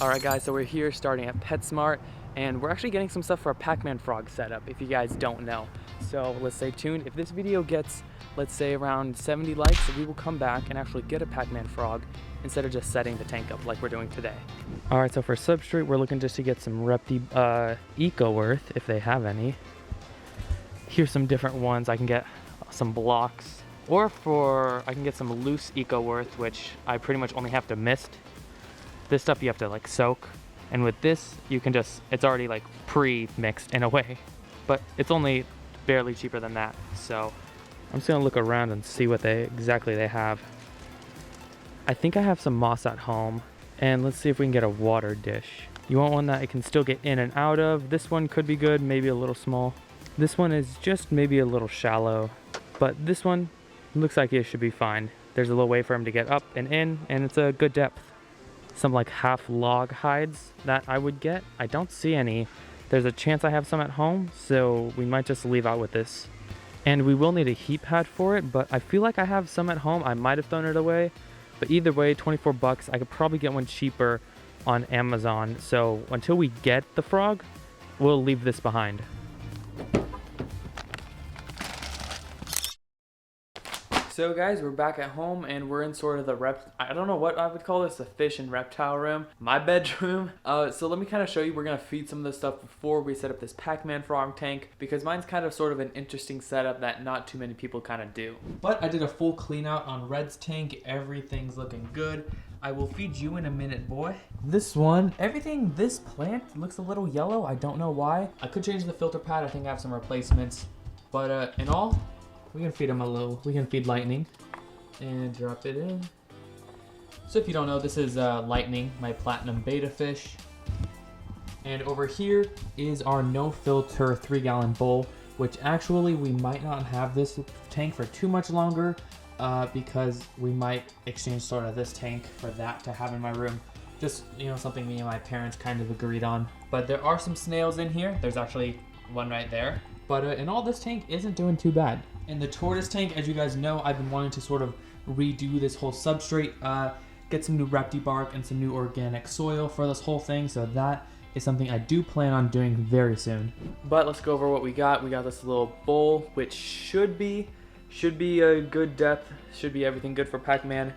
Alright guys, so we're here starting at PetSmart, and we're actually getting some stuff for a PACMAN frog setup, if you guys don't know. So let's stay tuned. If this video gets, let's say, around 70 likes, we will come back and actually get a PACMAN frog instead of just setting the tank up like we're doing today. Alright, so for Substrate, we're looking just to get some Eco-Worth, if they have any. Here's some different ones. I can get some blocks, or I can get some loose Eco-Worth, which I pretty much only have to mist. This stuff you have to like soak, and with this you can just, it's already like pre-mixed in a way, but it's only barely cheaper than that. So I'm just gonna look around and see what exactly they have. I think I have some moss at home, and let's see if we can get a water dish. You want one that I can still get in and out of. This one could be good, maybe a little small. This one is just maybe a little shallow, but this one looks like it should be fine. There's a little way for him to get up and in, and it's a good depth. Some like half log hides that I would get. I don't see any. There's a chance I have some at home, so we might just leave out with this. And we will need a heat pad for it, but I feel like I have some at home. I might have thrown it away, but either way, 24 bucks. I could probably get one cheaper on Amazon. So until we get the frog, we'll leave this behind. So guys, we're back at home, and we're in sort of the I don't know what I would call this, the fish and reptile room, my bedroom. So let me kind of show you. We're gonna feed some of this stuff before we set up this PACMAN frog tank, because mine's kind of sort of an interesting setup that not too many people kind of do. But I did a full clean out on Red's tank. Everything's looking good. I will feed you in a minute, boy. This one, this plant looks a little yellow. I don't know why. I could change the filter pad. I think I have some replacements, but in all, we can feed him a little. We can feed Lightning and drop it in. So if you don't know, this is Lightning, my platinum beta fish. And over here is our no filter 3-gallon bowl, which actually we might not have this tank for too much longer because we might exchange sort of this tank for that to have in my room. Just, you know, something me and my parents kind of agreed on. But there are some snails in here. There's actually one right there. But in all, this tank isn't doing too bad. In the tortoise tank, as you guys know, I've been wanting to sort of redo this whole substrate, get some new repti bark and some new organic soil for this whole thing. So that is something I do plan on doing very soon. But let's go over what we got. We got this little bowl, which should be a good depth. Should be everything good for PACMAN.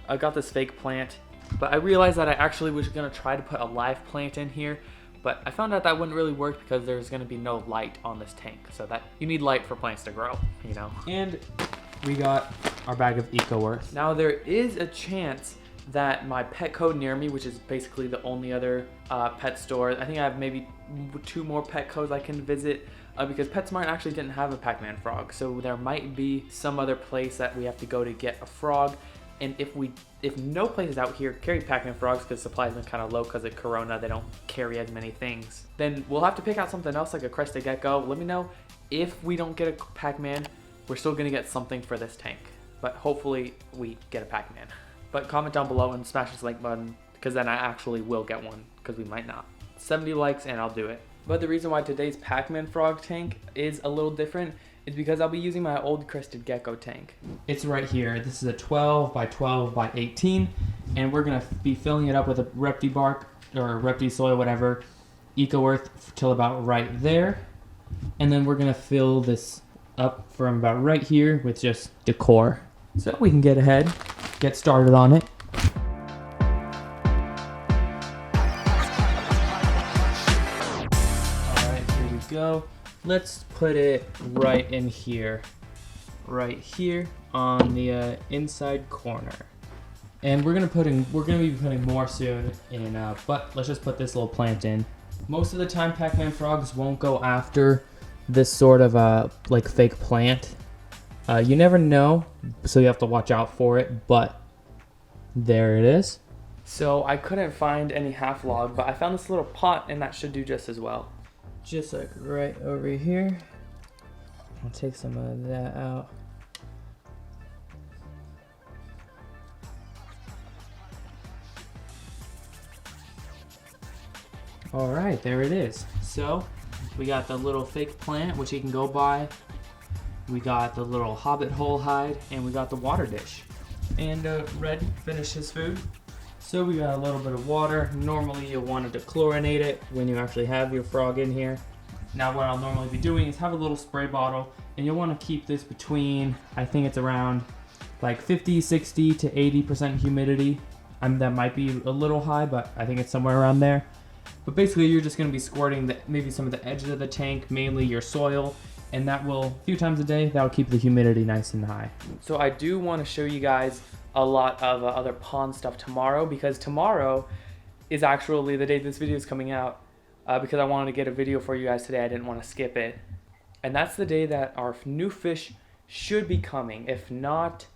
I got this fake plant, but I realized that I actually was gonna try to put a live plant in here. But I found out that wouldn't really work because there's going to be no light on this tank. So that you need light for plants to grow, you know. And we got our bag of Eco-Worth. Now there is a chance that my Petco near me, which is basically the only other pet store, I think I have maybe 2 more Petcos I can visit because PetSmart actually didn't have a PACMAN frog. So there might be some other place that we have to go to get a frog. And if no places out here carry PACMAN frogs because supplies been kind of low because of Corona, they don't carry as many things, then we'll have to pick out something else like a Crested Gecko. Let me know if we don't get a PACMAN, we're still gonna get something for this tank, but hopefully we get a PACMAN. But comment down below and smash this like button, because then I actually will get one, because we might not. 70 likes and I'll do it. But the reason why today's PACMAN frog tank is a little different is because I'll be using my old Crested Gecko tank. It's right here. This is a 12 by 12 by 18, and we're gonna be filling it up with a repti bark or repti soil, whatever, Eco-Worth till about right there, and then we're gonna fill this up from about right here with just decor. So we can get ahead, get started on it. All right, here we go. Let's put it right in here, right here on the inside corner. And we're gonna be putting more soon in, but let's just put this little plant in. Most of the time, PACMAN frogs won't go after this sort of like fake plant. You never know, so you have to watch out for it. But there it is. So I couldn't find any half log, but I found this little pot, and that should do just as well. Just like right over here. I'll take some of that out. All right, there it is. So we got the little fake plant, which you can go buy. We got the little hobbit hole hide, and we got the water dish. And Red finished his food. So we got a little bit of water. Normally you'll want to chlorinate it when you actually have your frog in here. Now what I'll normally be doing is have a little spray bottle, and you'll want to keep this between, I think it's around like 50, 60 to 80% humidity. That might be a little high, but I think it's somewhere around there. But basically you're just going to be squirting maybe some of the edges of the tank, mainly your soil, and that will, a few times a day, that will keep the humidity nice and high. So I do want to show you guys a lot of other pond stuff tomorrow, because tomorrow is actually the day this video is coming out, because I wanted to get a video for you guys today. I didn't want to skip it. And that's the day that our new fish should be coming, if not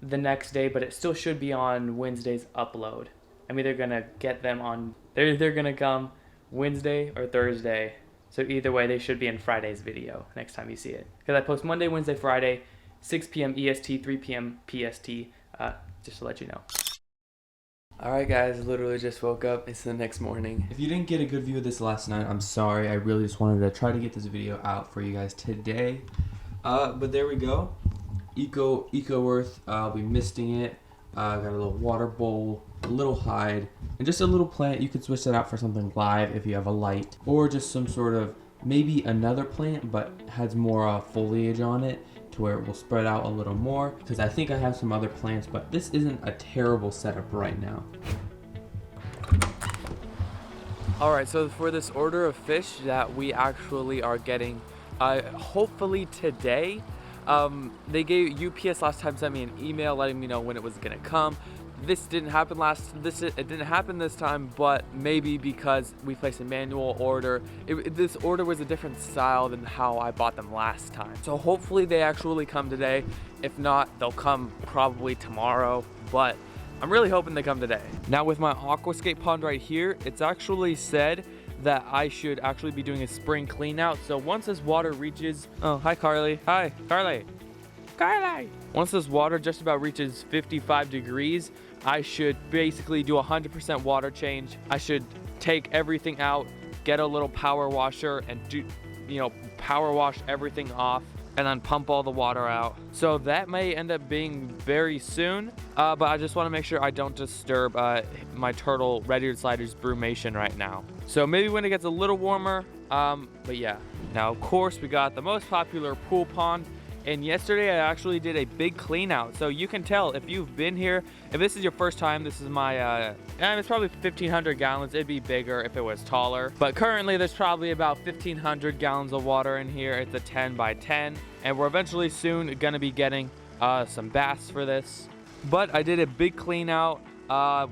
the next day, but it still should be on Wednesday's upload. I'm either going to get them on, they're either going to come Wednesday or Thursday. So either way, they should be in Friday's video next time you see it. Because I post Monday, Wednesday, Friday, 6 p.m. EST, 3 p.m. PST, just to let you know. Alright guys, literally just woke up. It's the next morning. If you didn't get a good view of this last night, I'm sorry. I really just wanted to try to get this video out for you guys today. But there we go. Eco Earth, I'll be misting it. Got a little water bowl, a little hide, and just a little plant. You could switch that out for something live if you have a light, or just some sort of, maybe another plant, but has more foliage on it to where it will spread out a little more, because I think I have some other plants, but this isn't a terrible setup right now. Alright, so for this order of fish that we actually are getting, hopefully today, they gave UPS last time, sent me an email letting me know when it was gonna come. This didn't happen it didn't happen this time, but maybe because we placed a manual order. This order was a different style than how I bought them last time. So hopefully they actually come today. If not, they'll come probably tomorrow, but I'm really hoping they come today. Now with my aquascape pond right here, it's actually said that I should actually be doing a spring clean out. So once this water reaches, oh, hi Carly. Hi, Carly. Carly. Once this water just about reaches 55 degrees, I should basically do 100% water change. I should take everything out, get a little power washer, and power wash everything off, and then pump all the water out. So that may end up being very soon, but I just want to make sure I don't disturb my turtle red-eared slider's brumation right now. So maybe when it gets a little warmer, but yeah. Now of course we got the most popular pool pond. And yesterday I actually did a big clean out. So you can tell if you've been here, if this is your first time, this is my, it's probably 1,500 gallons. It'd be bigger if it was taller. But currently there's probably about 1,500 gallons of water in here. It's a 10 by 10. And we're eventually soon gonna be getting some bass for this. But I did a big clean out.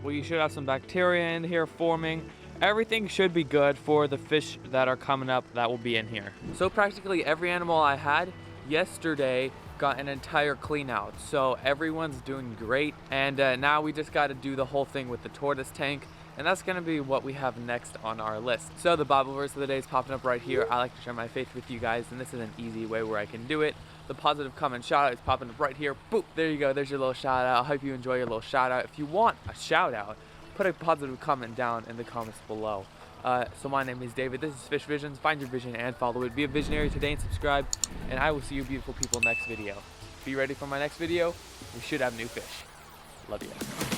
We should have some bacteria in here forming. Everything should be good for the fish that are coming up that will be in here. So practically every animal I had yesterday got an entire clean out, so everyone's doing great. And now we just got to do the whole thing with the tortoise tank, and that's going to be what we have next on our list. So the Bible verse of the day is popping up right here. I like to share my faith with you guys, and this is an easy way where I can do it. The positive comment shout out is popping up right here. Boop, there you go. There's your little shout out. I hope you enjoy your little shout out. If you want a shout out, put a positive comment down in the comments below. So my name is David, this is Fishvisions. Find your vision and follow it. Be a visionary today and subscribe, and I will see you beautiful people next video. Be ready for my next video. We should have new fish. Love you.